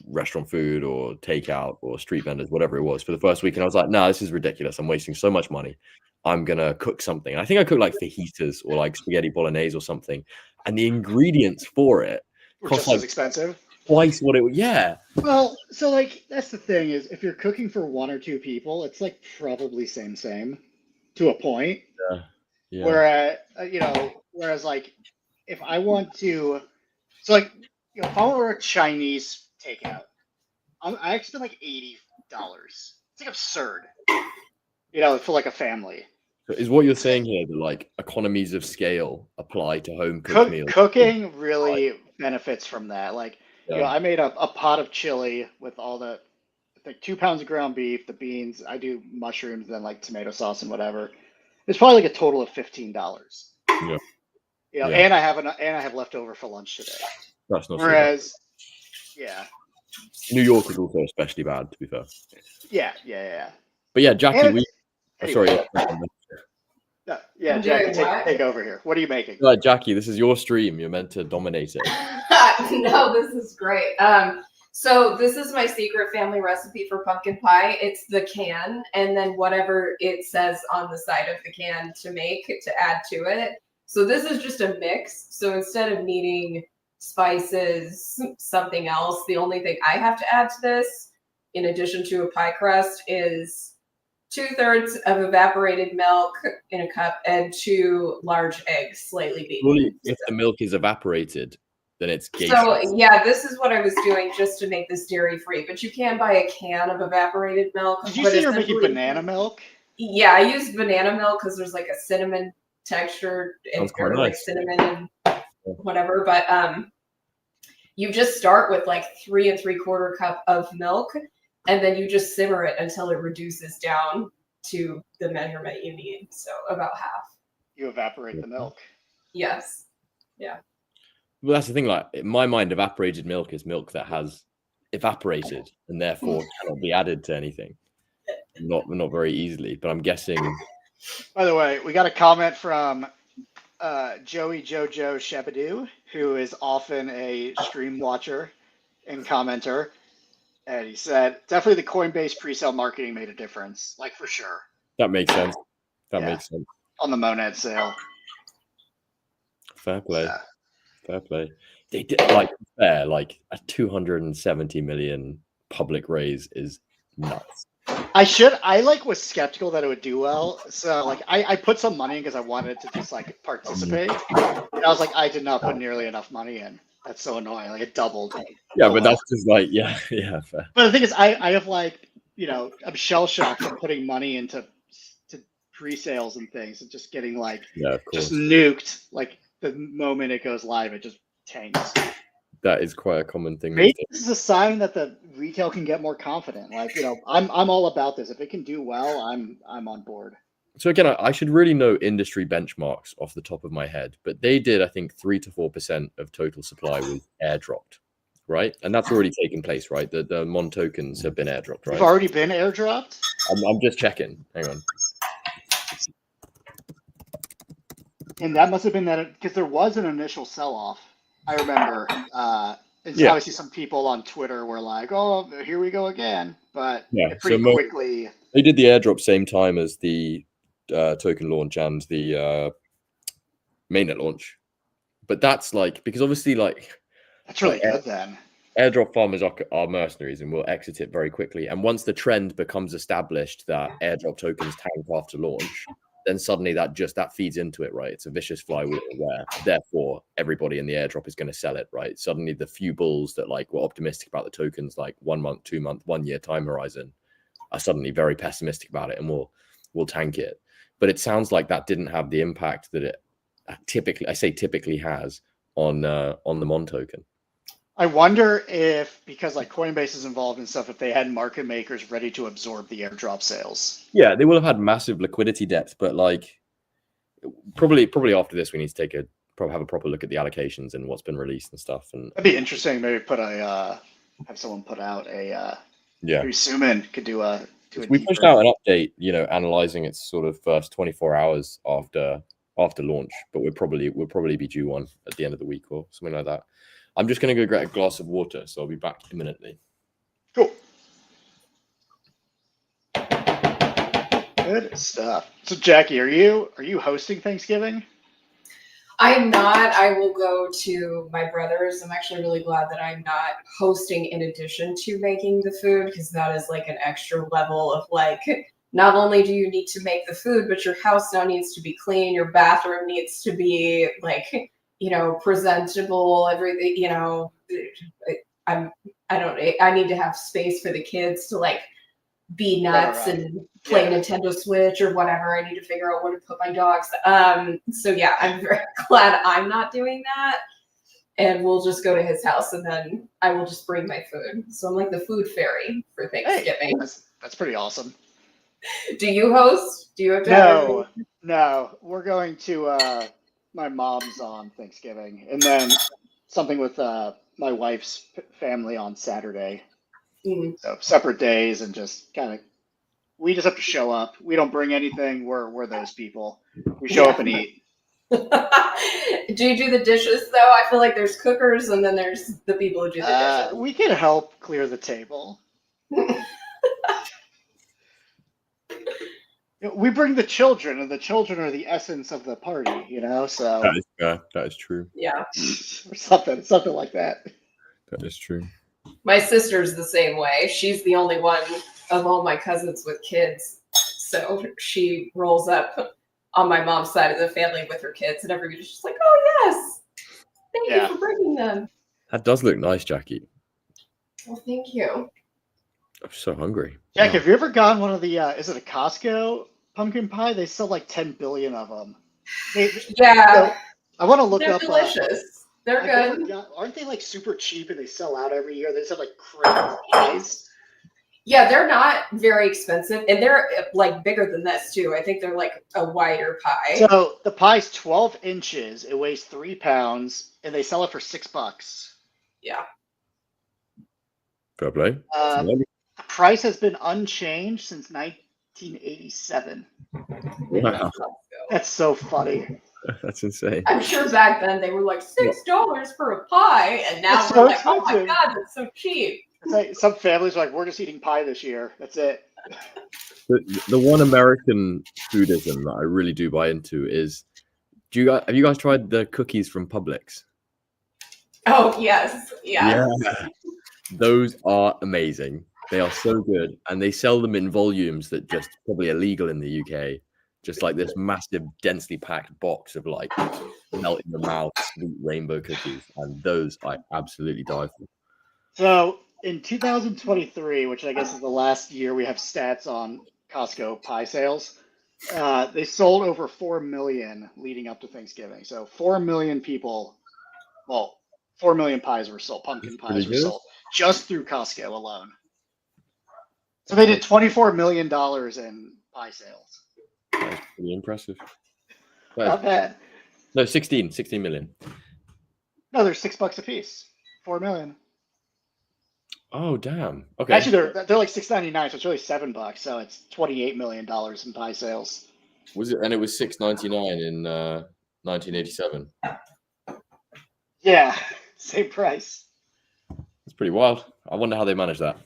restaurant food or takeout or street vendors, whatever it was for the first week, and I was like, no, this is ridiculous. I'm wasting so much money. I'm gonna cook something. And I think I cooked like fajitas or like spaghetti bolognese or something, and the ingredients for it cost like as expensive. Twice what it would. Yeah. Well, so like that's the thing is if you're cooking for 1 or 2 people, it's like probably same to a point. Yeah. Whereas like if I want to, so like if I were a Chinese takeout, I spend like $80. It's like absurd. For like a family. Is what you're saying here that like economies of scale apply to home cooked meals? Cooking really benefits from that. Like, I made a pot of chili with all the, I think 2 pounds of ground beef, the beans. I do mushrooms, then like tomato sauce and whatever. It's probably like a total of $15. Yeah. And I have leftover for lunch today. That's not. Whereas, New York is also especially bad, to be fair. Yeah. But yeah, Jackie, sorry. Jackie, take over here. What are you making? Jackie, this is your stream. You're meant to dominate it. No, this is great. So this is my secret family recipe for pumpkin pie. It's the can and then whatever it says on the side of the can to make to add to it. So this is just a mix. So instead of needing spices, something else, the only thing I have to add to this, in addition to a pie crust, is 2/3 of evaporated milk in a cup and 2 large eggs, slightly beaten. Surely, if the milk is evaporated, then it's gaseous. So yeah, this is what I was doing just to make this dairy free. But you can buy a can of evaporated milk. Did you but say you're making essentially- banana milk? Yeah, I used banana milk because there's like a cinnamon texture and Sounds quite or like nice. cinnamon and whatever. But you just start with like 3 3/4 cup of milk, and then you just simmer it until it reduces down to the measurement you need. So about half. You evaporate the milk. Yes. Well, that's the thing. Like in my mind, evaporated milk is milk that has evaporated and therefore cannot be added to anything. Not very easily. But I'm guessing. By the way, we got a comment from Joey Jojo Shabadoo, who is often a stream watcher and commenter. And he said, definitely the Coinbase pre-sale marketing made a difference. Like, for sure. That makes sense. That Yeah. makes sense. On the Monad sale. Fair play. So, Fair play. They did like a 270 million public raise is nuts. I was skeptical that it would do well. So like I put some money in because I wanted to just like participate. And I was like, I did not put nearly enough money in. That's so annoying. Like it doubled. Yeah, Oh, but wow. that's just like yeah, fair. But the thing is, I have like, I'm shell shocked from putting money into pre-sales and things and just getting like Yeah, of course. just nuked. Like the moment it goes live, it just tanks. That is quite a common thing. Maybe this is a sign that the retail can get more confident. Like, I'm all about this. If it can do well, I'm on board. So again, I should really know industry benchmarks off the top of my head, but they did, I think, 3 to 4% of total supply was airdropped, right? And that's already taken place, right? The Mon tokens have been airdropped, They've right? already been airdropped. I'm just checking. Hang on. And that must have been that because there was an initial sell-off. I remember. And so Yeah. obviously some people on Twitter were like, "Oh, here we go again." But Yeah, it pretty so quickly. They did the airdrop same time as the token launch and the mainnet launch, but that's like because obviously like That's really good then. airdrop farmers are mercenaries and will exit it very quickly. And once the trend becomes established that airdrop tokens tank after launch, then suddenly that feeds into it, right? It's a vicious flywheel where therefore everybody in the airdrop is going to sell it, right? Suddenly the few bulls that like were optimistic about the tokens, like 1 month, 2 month, 1 year time horizon, are suddenly very pessimistic about it and will tank it. But it sounds like that didn't have the impact that it typically has on the Mon token. I wonder if because like Coinbase is involved and stuff, if they had market makers ready to absorb the airdrop sales. Yeah, they will have had massive liquidity depth, but like probably after this, we need to have a proper look at the allocations and what's been released and stuff. And That'd be interesting. Maybe have someone put out a yeah, maybe Suman could do a we pushed out an update, analyzing its sort of first 24 hours after launch, but we'll probably be due one at the end of the week or something like that. I'm just going to go get a glass of water, so I'll be back imminently. Cool. Good stuff. So Jackie, are you hosting Thanksgiving? I'm not. I will go to my brother's. I'm actually really glad that I'm not hosting in addition to making the food, because that is like an extra level of like, not only do you need to make the food, but your house now needs to be clean. Your bathroom needs to be like, presentable, everything, I need to have space for the kids to like be nuts Right. and play Yeah. Nintendo Switch or whatever. I need to figure out where to put my dogs. So yeah, I'm very glad I'm not doing that. And we'll just go to his house and then I will just bring my food. So I'm like the food fairy for Thanksgiving. That's pretty awesome. Do you host? Do you have to have No. We're going to my mom's on Thanksgiving, and then something with my wife's family on Saturday. Mm. So separate days, and just kind of we just have to show up. We don't bring anything. We're those people. We show up and eat. Do you do the dishes though? I feel like there's cookers and then there's the people who do the dishes. We can help clear the table. We bring the children, and the children are the essence of the party, you know. So That is true. Yeah. or something like that. That is true. My sister's the same way. She's the only one of all my cousins with kids. So she rolls up on my mom's side of the family with her kids, and everybody's just like, oh, yes. Thank you for bringing them. That does look nice, Jackie. Well, thank you. I'm so hungry. Jack, Wow. have you ever gotten one of the, is it a Costco pumpkin pie? They sell like 10 billion of them. Yeah. I want to look They're up. delicious. They're good. Aren't they like super cheap and they sell out every year? They sell like crazy pies. Yeah, they're not very expensive, and they're like bigger than this too. I think they're like a wider pie. So the pie's 12 inches. It weighs 3 pounds, and they sell it for $6. Yeah. Fair play. The price has been unchanged since 1987. Wow. That's so funny. That's insane. I'm sure back then they were like $6 for a pie, and now That's we're so like, oh my expensive. god, that's so cheap. It's like some families are like, we're just eating pie this year. That's it. The one American foodism that I really do buy into is, have you guys tried the cookies from Publix? Oh yes, yeah. Those are amazing. They are so good, and they sell them in volumes that just probably illegal in the UK. Just like this massive, densely packed box of like melt in the mouth sweet rainbow cookies, and those I absolutely die for. So in 2023, which I guess is the last year we have stats on Costco pie sales, they sold over 4 million leading up to Thanksgiving. So 4 million people, well, 4 million pies were sold, pumpkin pies were sold just through Costco alone. So they did $24 million in pie sales. That's pretty impressive. Not bad. No, 16 million. No, they're $6 a piece. 4 million. Oh damn. Okay. Actually, they're like $6.99, so it's really $7. So it's $28 million in pie sales. Was it? And it was $6.99 in 1987. Yeah, same price. That's pretty wild. I wonder how they managed that.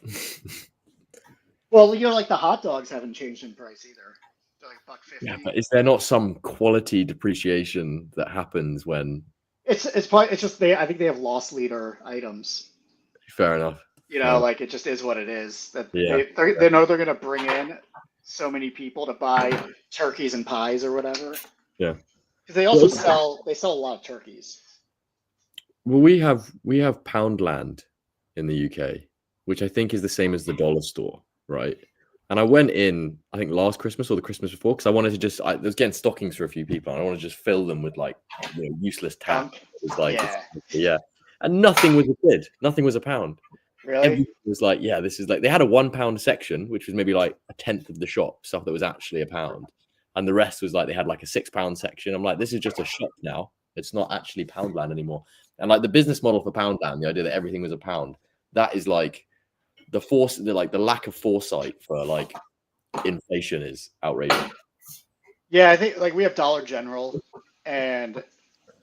Well, you know, like the hot dogs haven't changed in price either. They're like $1.50. Yeah, but is there not some quality depreciation that happens when? It's just I think they have loss leader items. Fair enough. You know, like it just is what it is. That Yeah. they know they're gonna bring in so many people to buy turkeys and pies or whatever. Yeah. Because they also sell a lot of turkeys. Well, we have Poundland in the UK, which I think is the same as the dollar store, right? And I went in, I think last Christmas or the Christmas before, because I wanted to I was getting stockings for a few people, and I want to just fill them with like useless tap. It was like, yeah, and nothing was a quid, nothing was a pound. Really? Everything was like, yeah, this is like, they had a £1 section, which was maybe like a tenth of the shop, stuff that was actually a pound, and the rest was like they had like a £6 section. I'm like, this is just a shop now. It's not actually Poundland anymore. And like the business model for Poundland, the idea that everything was a pound, that is like the lack of foresight for like inflation is outrageous. Yeah, I think like we have Dollar General, and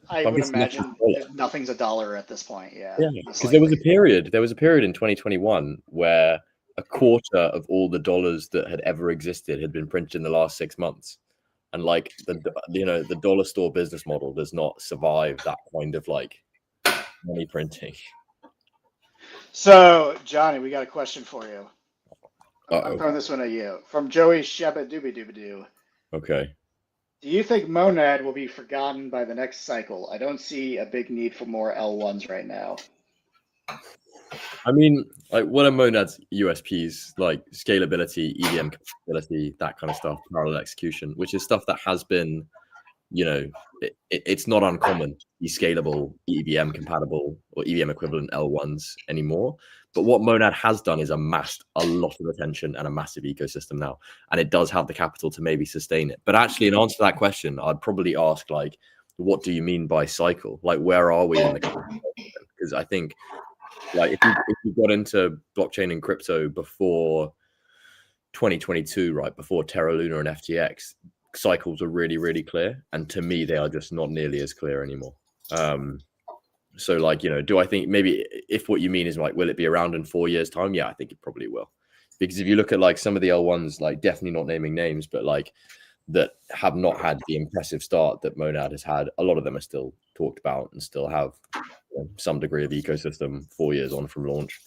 I would imagine nothing's a dollar at this point. Yeah, because there was a period in 2021 where a quarter of all the dollars that had ever existed had been printed in the last 6 months, and like the dollar store business model does not survive that kind of like money printing. So, Johnny, we got a question for you. I'm Uh-oh. throwing this one at you from Joey Sheba Dooby Dooby Doo. Okay. Do you think Monad will be forgotten by the next cycle? I don't see a big need for more L1s right now. I mean, like, what are Monad's USPs? Like scalability, EVM compatibility, that kind of stuff, parallel execution, which is stuff that has been, it's not uncommon to be scalable, EVM compatible, or EVM equivalent L1s anymore. But what Monad has done is amassed a lot of attention and a massive ecosystem now, and it does have the capital to maybe sustain it. But actually, in answer to that question, I'd probably ask, like, what do you mean by cycle? Like, where are we in the conversation? Because I think, like, if you got into blockchain and crypto before 2022, right, before Terra Luna and FTX, cycles are really, really clear, and to me, they are just not nearly as clear anymore. So, like, do I think maybe if what you mean is like, will it be around in 4 years' time? Yeah, I think it probably will, because if you look at like some of the L1s, like definitely not naming names, but like that have not had the impressive start that Monad has had, a lot of them are still talked about and still have some degree of ecosystem 4 years on from launch.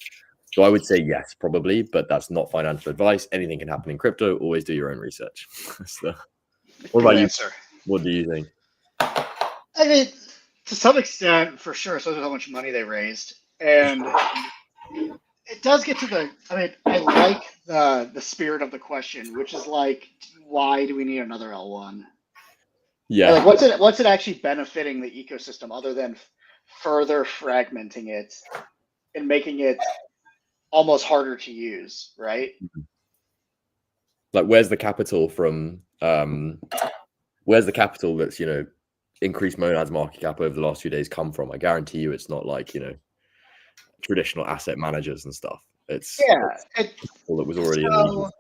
So I would say yes, probably, but that's not financial advice. Anything can happen in crypto. Always do your own research. So, what about you? Answer. What do you think? I mean, to some extent, for sure, so how much money they raised. And it does get to the, I mean, I like the spirit of the question, which is like, why do we need another L1? Yeah. Like, what's it actually benefiting the ecosystem other than further fragmenting it and making it almost harder to use, right? Like, where's the capital from? Where's the capital that's increased Monad's market cap over the last few days come from? I guarantee you, it's not like traditional asset managers and stuff. It's all that was already in the.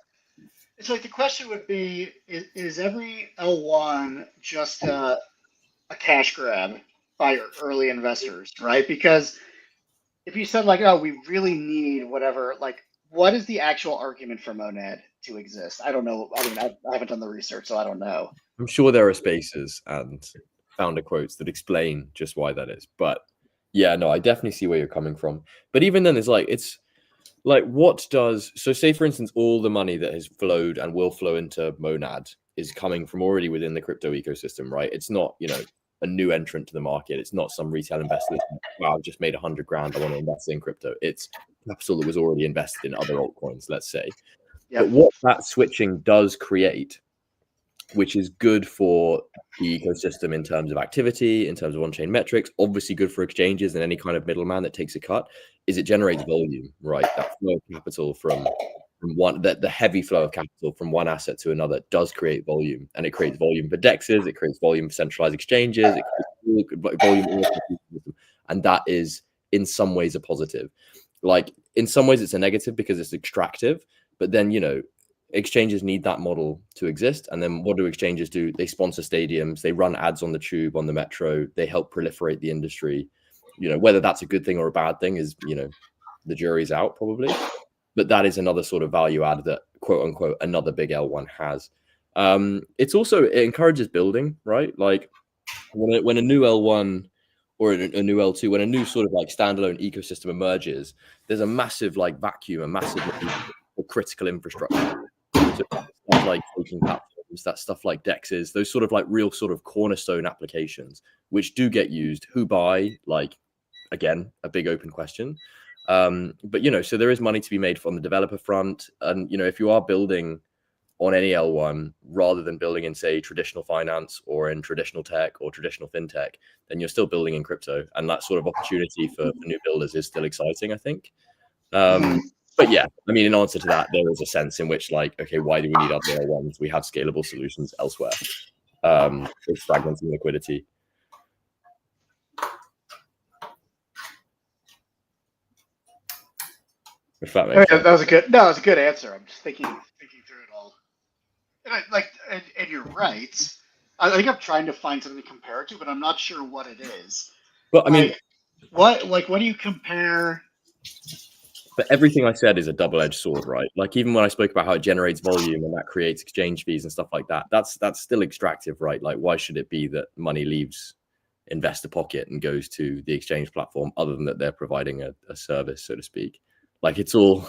It's like the question would be: is every L1 just a cash grab by early investors, right? Because if you said like, oh, we really need whatever, like, what is the actual argument for Monad to exist? I don't know. I mean, I haven't done the research, so I don't know. I'm sure there are spaces and founder quotes that explain just why that is. But yeah, no, I definitely see where you're coming from. But even then, it's like, what does, so say for instance, all the money that has flowed and will flow into Monad is coming from already within the crypto ecosystem, right? It's not, a new entrant to the market. It's not some retail investor. Wow, I've just made $100 grand. I want to invest in crypto. It's capital that was already invested in other altcoins, let's say. Yep. But what that switching does create, which is good for the ecosystem in terms of activity, in terms of on-chain metrics, obviously good for exchanges and any kind of middleman that takes a cut, is it generates volume, right? That flow of capital from one, that the heavy flow of capital from one asset to another does create volume, and it creates volume for DEXs, it creates volume for centralized exchanges, it creates volume, and that is in some ways a positive. Like in some ways it's a negative because it's extractive, but then exchanges need that model to exist. And then what do exchanges do? They sponsor stadiums, they run ads on the tube, on the metro, they help proliferate the industry. Whether that's a good thing or a bad thing is, the jury's out probably. But that is another sort of value add that, quote unquote, another big L1 has. It's also, it encourages building, right? Like when a new L1 or a new L2, when a new sort of like standalone ecosystem emerges, there's a massive like vacuum, a massive critical infrastructure. So stuff like token platforms, that stuff like DEXs, those sort of like real sort of cornerstone applications, which do get used. Who buy? Like, again, a big open question. But so there is money to be made from the developer front, and if you are building on any L1 rather than building in, say, traditional finance or in traditional tech or traditional fintech, then you're still building in crypto, and that sort of opportunity for new builders is still exciting, I think. But yeah, I mean, in answer to that, there is a sense in which, like, okay, why do we need other L1s? We have scalable solutions elsewhere. It's fragmenting liquidity. If that makes sense. That was a good answer. I'm just thinking through it all. And you're right. I think I'm trying to find something to compare it to, but I'm not sure what it is. Well, I mean, what do you compare? But everything I said is a double-edged sword, right? Like even when I spoke about how it generates volume and that creates exchange fees and stuff like that, that's still extractive, right? Like why should it be that money leaves investor pocket and goes to the exchange platform other than that they're providing a service, so to speak? Like it's all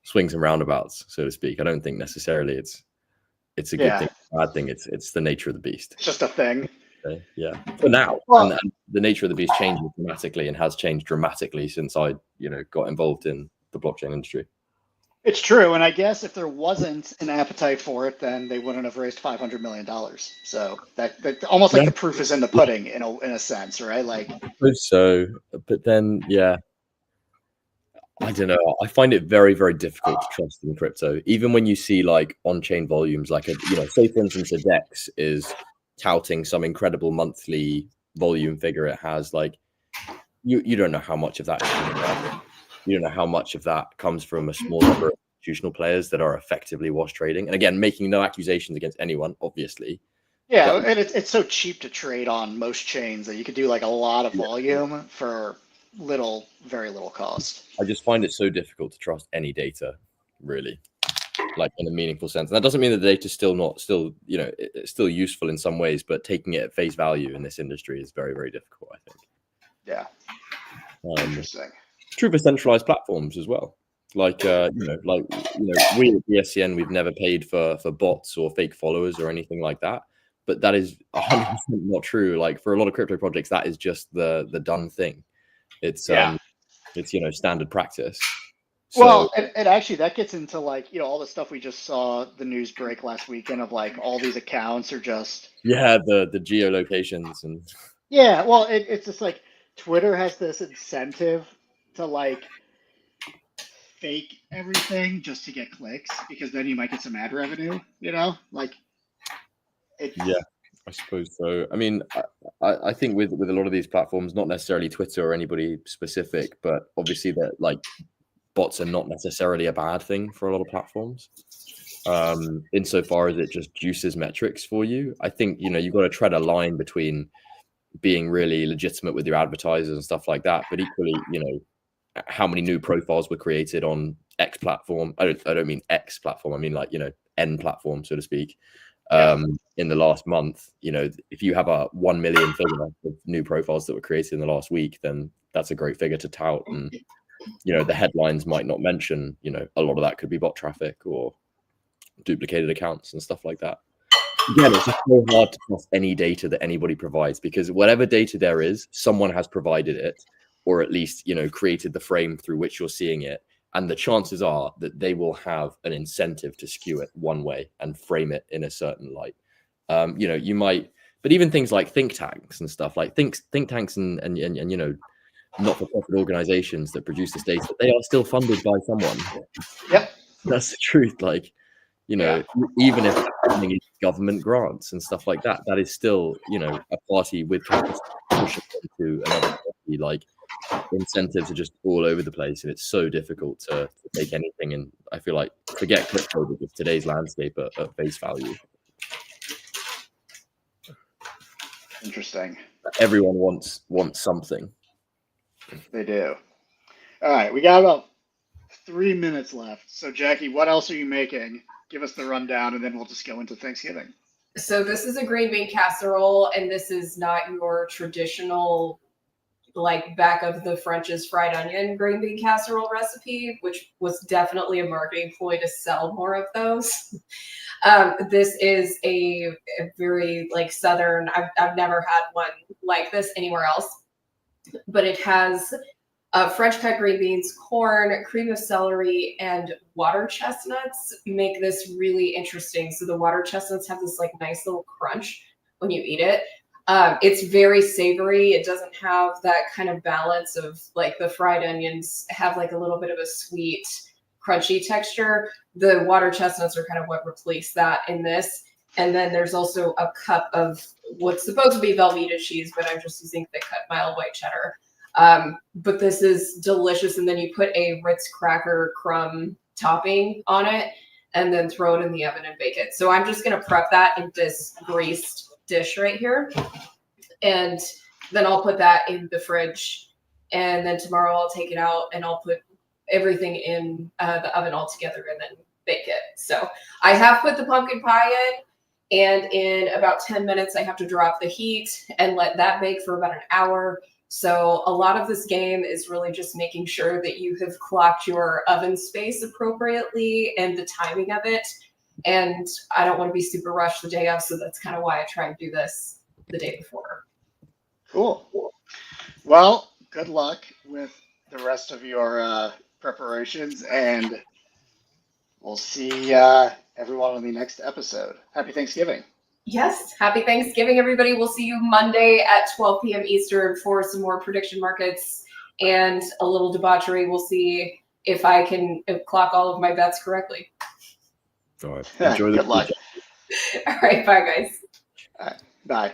swings and roundabouts, so to speak. I don't think necessarily it's a good thing, bad thing. It's the nature of the beast. It's just a thing. Okay, yeah. For now, and the nature of the beast changes dramatically and has changed dramatically since I, got involved in the blockchain industry. It's true, and I guess if there wasn't an appetite for it, then they wouldn't have raised $500 million. So that almost like the proof is in the pudding, in a sense, right? Like, I suppose so, but then, yeah, I don't know. I find it very, very difficult to trust in crypto, even when you see like on-chain volumes, like say for instance, a DEX is touting some incredible monthly volume figure it has. Like, you don't know how much of that is. You don't know how much of that comes from a small number of institutional players that are effectively wash trading. And again, making no accusations against anyone, obviously. Yeah, But- and it's so cheap to trade on most chains that you could do like a lot of volume for very little cost. I just find it so difficult to trust any data, really, like in a meaningful sense. And that doesn't mean that the data is it's still useful in some ways, but taking it at face value in this industry is very, very difficult, I think. Yeah, interesting. True for centralized platforms as well. We at ESCN, we've never paid for bots or fake followers or anything like that. But that is 100% not true. Like for a lot of crypto projects, that is just the done thing. It's standard practice. So, Well, and actually that gets into like, all the stuff we just saw the news break last weekend of like all these accounts are just the geolocations and well, it's just like Twitter has this incentive to like fake everything just to get clicks because then you might get some ad revenue, like I suppose so. I mean, I think with a lot of these platforms, not necessarily Twitter or anybody specific, but obviously that like bots are not necessarily a bad thing for a lot of platforms. Insofar as it just juices metrics for you. I think, you've got to tread a line between being really legitimate with your advertisers and stuff like that, but equally, how many new profiles were created on X platform. I don't mean X platform. I mean like, N platform, so to speak. In the last month, if you have a 1 million figure of new profiles that were created in the last week, then that's a great figure to tout. And, the headlines might not mention, a lot of that could be bot traffic or duplicated accounts and stuff like that. Again, it's just so hard to trust any data that anybody provides because whatever data there is, someone has provided it, or at least, created the frame through which you're seeing it. And the chances are that they will have an incentive to skew it one way and frame it in a certain light. You might, but even things like think tanks and stuff like think tanks and not-for-profit organizations that produce this data, they are still funded by someone. Yep. That's the truth. Like, even if it's government grants and stuff like that, that is still, a party with capital pushing to another party. Like, incentives are just all over the place, and it's so difficult to take anything. And I feel like forget crypto because today's landscape at face value. Interesting. Everyone wants something. They do. All right, we got about 3 minutes left. So Jackie, what else are you making? Give us the rundown, and then we'll just go into Thanksgiving. So this is a green bean casserole, and this is not your traditional like back of the French's fried onion green bean casserole recipe, which was definitely a marketing ploy to sell more of those. This is a very like Southern, I've never had one like this anywhere else, but it has French cut green beans, corn, cream of celery, and water chestnuts make this really interesting. So the water chestnuts have this like nice little crunch when you eat it. It's very savory. It doesn't have that kind of balance of like the fried onions have like a little bit of a sweet, crunchy texture. The water chestnuts are kind of what replace that in this. And then there's also a cup of what's supposed to be Velveeta cheese, but I'm just using thick cut mild white cheddar. But this is delicious. And then you put a Ritz cracker crumb topping on it and then throw it in the oven and bake it. So I'm just going to prep that in this greased dish right here. And then I'll put that in the fridge. And then tomorrow I'll take it out and I'll put everything in the oven all together and then bake it. So I have put the pumpkin pie in, and in about 10 minutes I have to drop the heat and let that bake for about an hour. So a lot of this game is really just making sure that you have clocked your oven space appropriately and the timing of it. And I don't want to be super rushed the day of, so that's kind of why I try and do this the day before. Cool. Well, good luck with the rest of your preparations, and we'll see everyone on the next episode. Happy Thanksgiving. Yes, happy Thanksgiving, everybody. We'll see you Monday at 12 p.m. Eastern for some more prediction markets and a little debauchery. We'll see if I can clock all of my bets correctly. All right. Enjoy the good luck. All right, bye, guys. All right, bye.